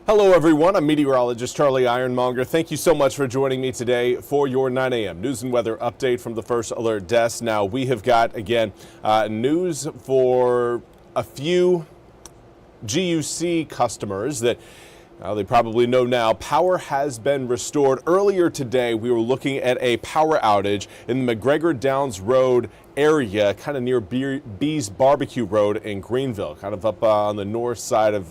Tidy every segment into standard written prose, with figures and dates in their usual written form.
Hello everyone, I'm Meteorologist Charlie Ironmonger. Thank you so much for joining me today for your 9 a.m. news and weather update from the First Alert Desk. Now we have got, again, news for a few GUC customers that they probably know now. Power has been restored. Earlier today, we were looking at a power outage in the McGregor Downs Road area, kind of near Bee's Barbecue Road in Greenville, kind of up on the north side of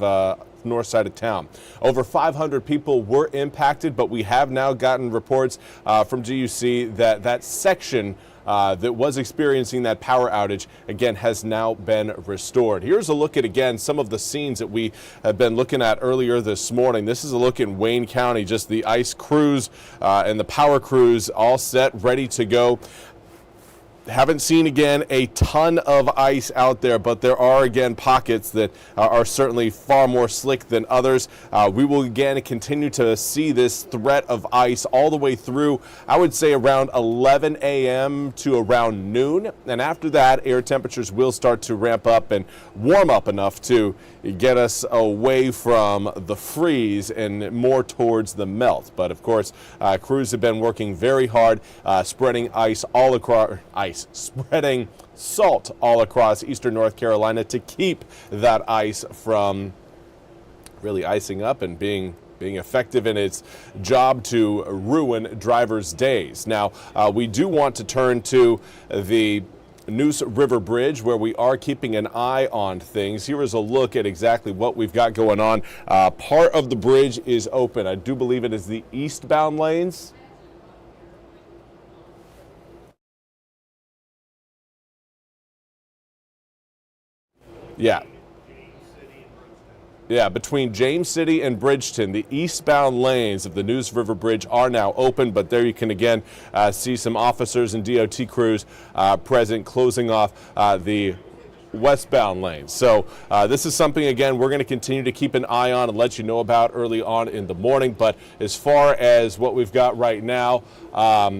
town. Over 500 people were impacted, but we have now gotten reports from GUC that that section that was experiencing that power outage, again, has now been restored. Here's a look at, again, some of the scenes that we have been looking at earlier this morning. This is a look in Wayne County, just the ice crews and the power crews all set, ready to go. Haven't seen, again, a ton of ice out there, but there are, again, pockets that are certainly far more slick than others. We will, again, continue to see this threat of ice all the way through, I would say, around 11 a.m. to around noon. And after that, air temperatures will start to ramp up and warm up enough to get us away from the freeze and more towards the melt. But, of course, crews have been working very hard, spreading spreading salt all across eastern North Carolina to keep that ice from really icing up and being effective in its job to ruin drivers' days. Now, we do want to turn to the Neuse River Bridge, where we are keeping an eye on things. Here is a look at exactly what we've got going on. Part of the bridge is open. I do believe it is the eastbound lanes. Yeah, between James City and Bridgeton, the eastbound lanes of the Neuse River Bridge are now open, but there you can again see some officers and DOT crews present closing off the westbound lanes. So this is something, again, we're going to continue to keep an eye on and let you know about early on in the morning. But as far as what we've got right now,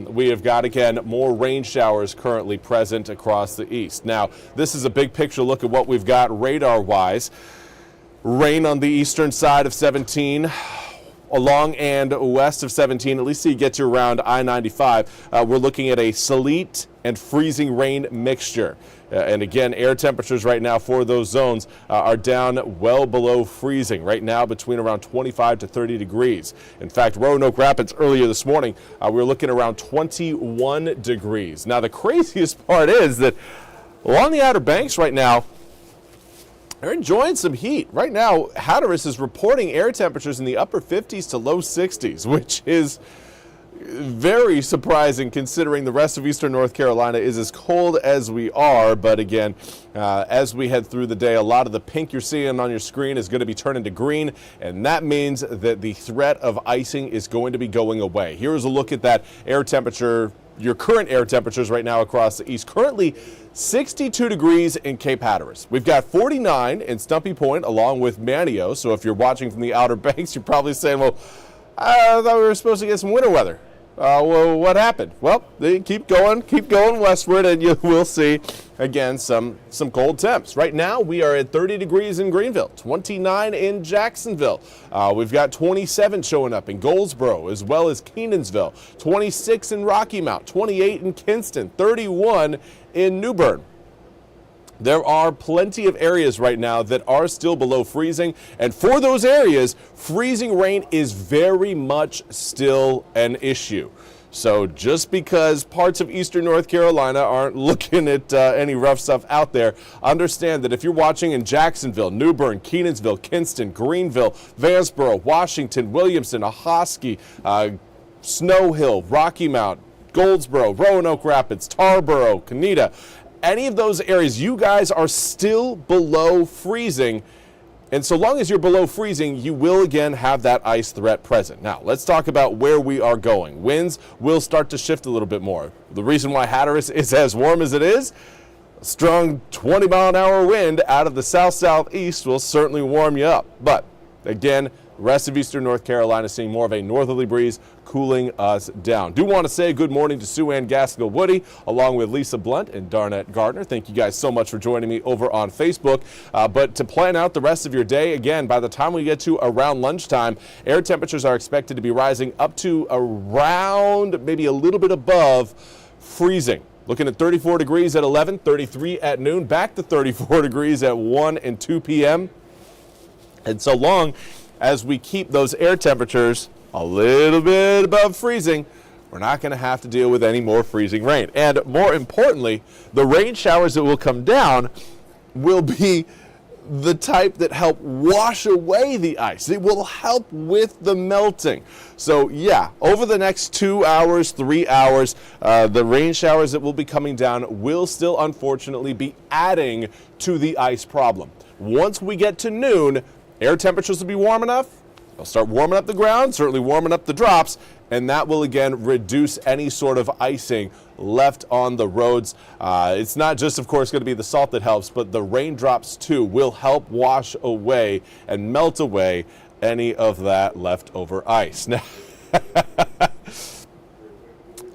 we have got, again, more rain showers currently present across the east. Now, this is a big picture look at what we've got radar-wise. Rain on the eastern side of 17. Along and west of 17, at least so you get to around I-95, we're looking at a sleet and freezing rain mixture. And again, air temperatures right now for those zones are down well below freezing. Right now, between around 25 to 30 degrees. In fact, Roanoke Rapids earlier this morning, we were looking around 21 degrees. Now, the craziest part is that along the Outer Banks right now, they're enjoying some heat. Right now, Hatteras is reporting air temperatures in the upper 50s to low 60s, which is very surprising considering the rest of eastern North Carolina is as cold as we are. But again, as we head through the day, a lot of the pink you're seeing on your screen is going to be turning to green, and that means that the threat of icing is going to be going away. Here's a look at that air temperature, your current air temperatures right now across the east. Currently 62 degrees in Cape Hatteras. We've got 49 in Stumpy Point along with Manteo. So if you're watching from the Outer Banks, you're probably saying, well, I thought we were supposed to get some winter weather. Well, what happened? Well, they keep going westward, and you will see, again, some cold temps. Right now, we are at 30 degrees in Greenville, 29 in Jacksonville. We've got 27 showing up in Goldsboro, as well as Kenansville, 26 in Rocky Mount, 28 in Kinston, 31 in New Bern. There are plenty of areas right now that are still below freezing, and for those areas, freezing rain is very much still an issue. So just because parts of eastern North Carolina aren't looking at any rough stuff out there, understand that if you're watching in Jacksonville, New Bern, Kenansville, Kinston, Greenville, Vanceboro, Washington, Williamson, Ahoskie, Snow Hill, Rocky Mount, Goldsboro, Roanoke Rapids, Tarboro, Canida, any of those areas, you guys are still below freezing. And so long as you're below freezing, you will again have that ice threat present. Now, let's talk about where we are going. Winds will start to shift a little bit more. The reason why Hatteras is as warm as it is, a strong 20-mile-an-hour wind out of the south-southeast will certainly warm you up. But again, The rest of eastern North Carolina seeing more of a northerly breeze, cooling us down. Do want to say good morning to Sue Ann Gaskell-Woody, along with Lisa Blunt and Darnett Gardner. Thank you guys so much for joining me over on Facebook. But to plan out the rest of your day, again, by the time we get to around lunchtime, air temperatures are expected to be rising up to around maybe a little bit above freezing. Looking at 34 degrees at 11, 33 at noon, back to 34 degrees at 1 and 2 p.m. And so long as we keep those air temperatures a little bit above freezing, we're not going to have to deal with any more freezing rain. And more importantly, the rain showers that will come down will be the type that help wash away the ice. It will help with the melting. So yeah, over the next 2 hours, 3 hours, the rain showers that will be coming down will still unfortunately be adding to the ice problem. Once we get to noon, air temperatures will be warm enough. They'll start warming up the ground, certainly warming up the drops, and that will again reduce any sort of icing left on the roads. It's not just, of course, going to be the salt that helps, but the raindrops too will help wash away and melt away any of that leftover ice. Now,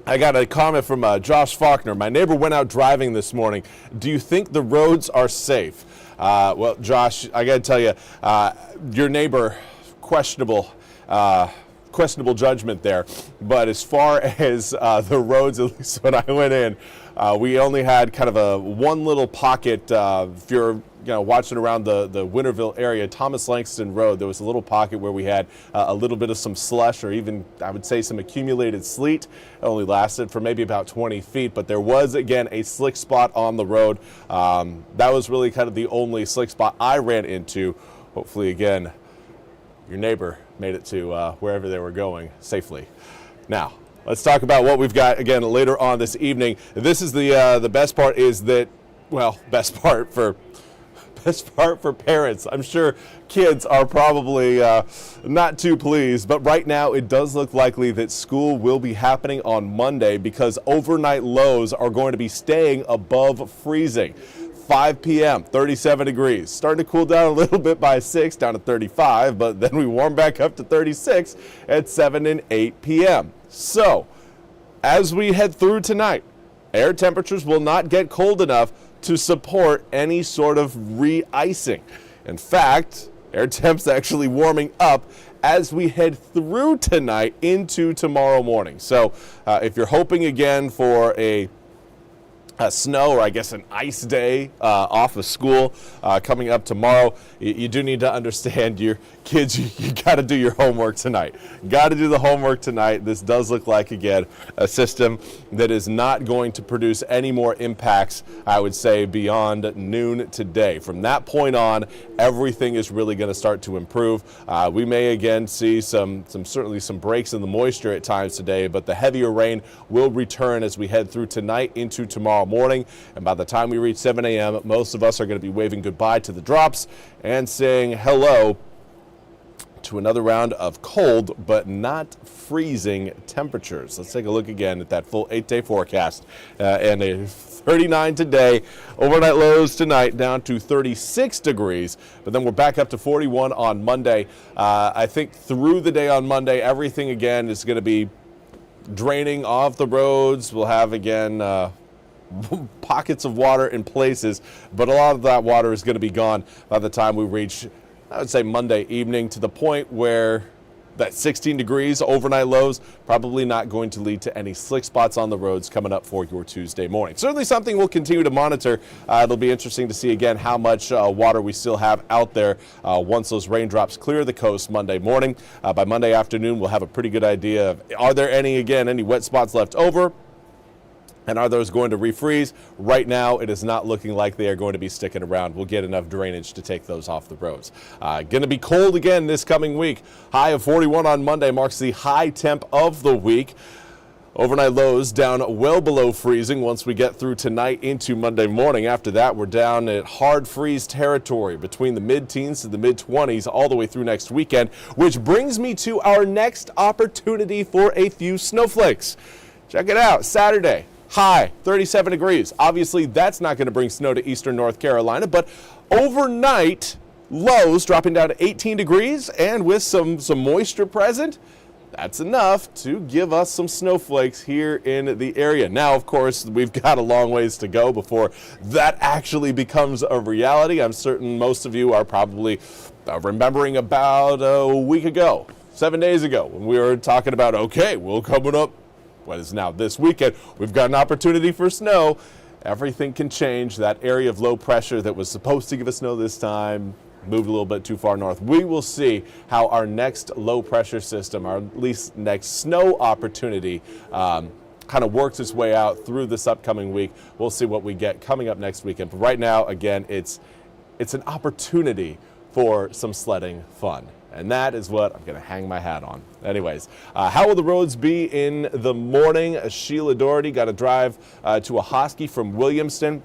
I got a comment from Josh Faulkner. My neighbor went out driving this morning. Do you think the roads are safe? Well, Josh, I got to tell you, your neighbor, questionable judgment there. But as far as the roads, at least when I went in, we only had kind of a one little pocket. If you're watching around the Winterville area, Thomas Langston Road, there was a little pocket where we had a little bit of some slush, or even I would say some accumulated sleet. It only lasted for maybe about 20 feet, but there was again a slick spot on the road. That was really kind of the only slick spot I ran into. Hopefully again, your neighbor made it to wherever they were going safely. Now, let's talk about what we've got again later on this evening. This is the best part is that, well, best part for parents. I'm sure kids are probably not too pleased, but right now it does look likely that school will be happening on Monday because overnight lows are going to be staying above freezing. 5 p.m., 37 degrees. Starting to cool down a little bit by 6, down to 35, but then we warm back up to 36 at 7 and 8 p.m. So, as we head through tonight, air temperatures will not get cold enough to support any sort of re-icing. In fact, air temps actually warming up as we head through tonight into tomorrow morning. So, if you're hoping again for a snow, or I guess an ice day off of school coming up tomorrow, you do need to understand your kids, you got to do your homework tonight. Got to do the homework tonight. This does look like, again, a system that is not going to produce any more impacts, I would say, beyond noon today. From that point on, everything is really going to start to improve. We may again see certainly some breaks in the moisture at times today, but the heavier rain will return as we head through tonight into tomorrow morning. And by the time we reach 7 a.m., most of us are going to be waving goodbye to the drops and saying hello to another round of cold but not freezing temperatures. Let's take a look again at that full 8-day forecast. And a 39 today, overnight lows tonight down to 36 degrees, but then we're back up to 41 on Monday. I think through the day on Monday, everything again is going to be draining off the roads. We'll have again pockets of water in places, but a lot of that water is going to be gone by the time we reach, I would say, Monday evening, to the point where that 16 degrees overnight lows probably not going to lead to any slick spots on the roads coming up for your Tuesday morning. Certainly something we'll continue to monitor. It'll be interesting to see again how much water we still have out there once those raindrops clear the coast Monday morning. By Monday afternoon, we'll have a pretty good idea of, are there any wet spots left over? And are those going to refreeze? Right now, it is not looking like they are going to be sticking around. We'll get enough drainage to take those off the roads. Going to be cold again this coming week. High of 41 on Monday marks the high temp of the week. Overnight lows down well below freezing once we get through tonight into Monday morning. After that, we're down at hard freeze territory between the mid-teens to the mid-20s all the way through next weekend, which brings me to our next opportunity for a few snowflakes. Check it out, Saturday. High, 37 degrees. Obviously, that's not going to bring snow to eastern North Carolina, but overnight, lows dropping down to 18 degrees, and with some moisture present, that's enough to give us some snowflakes here in the area. Now, of course, we've got a long ways to go before that actually becomes a reality. I'm certain most of you are probably remembering about a week ago, 7 days ago, when we were talking about, okay, we're coming up, what is now this weekend, we've got an opportunity for snow. Everything can change. That area of low pressure that was supposed to give us snow this time moved a little bit too far north. We will see how our next low pressure system, or at least next snow opportunity, kind of works its way out through this upcoming week. We'll see what we get coming up next weekend. But right now, again, it's an opportunity for some sledding fun. And that is what I'm going to hang my hat on. Anyways, how will the roads be in the morning? Sheila Doherty got to drive to a Hosky from Williamston.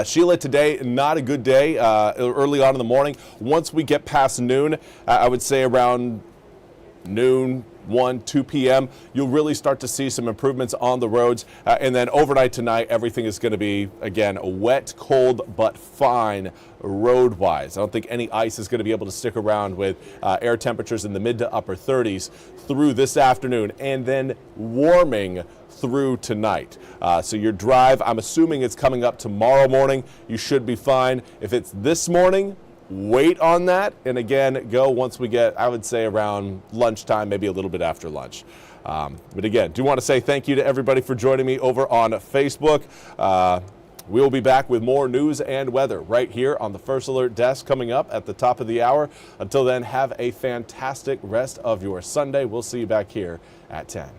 Sheila, today, not a good day early on in the morning. Once we get past noon, I would say around noon, 1, 2 p.m., you'll really start to see some improvements on the roads. And then overnight tonight, everything is going to be, again, wet, cold, but fine road-wise. I don't think any ice is going to be able to stick around with air temperatures in the mid to upper 30s through this afternoon, and then warming through tonight. So your drive, I'm assuming it's coming up tomorrow morning. You should be fine. If it's this morning, wait on that, and again, go once we get, I would say, around lunchtime, maybe a little bit after lunch. But again, do want to say thank you to everybody for joining me over on Facebook. We'll be back with more news and weather right here on the First Alert Desk coming up at the top of the hour. Until then, have a fantastic rest of your Sunday. We'll see you back here at 10.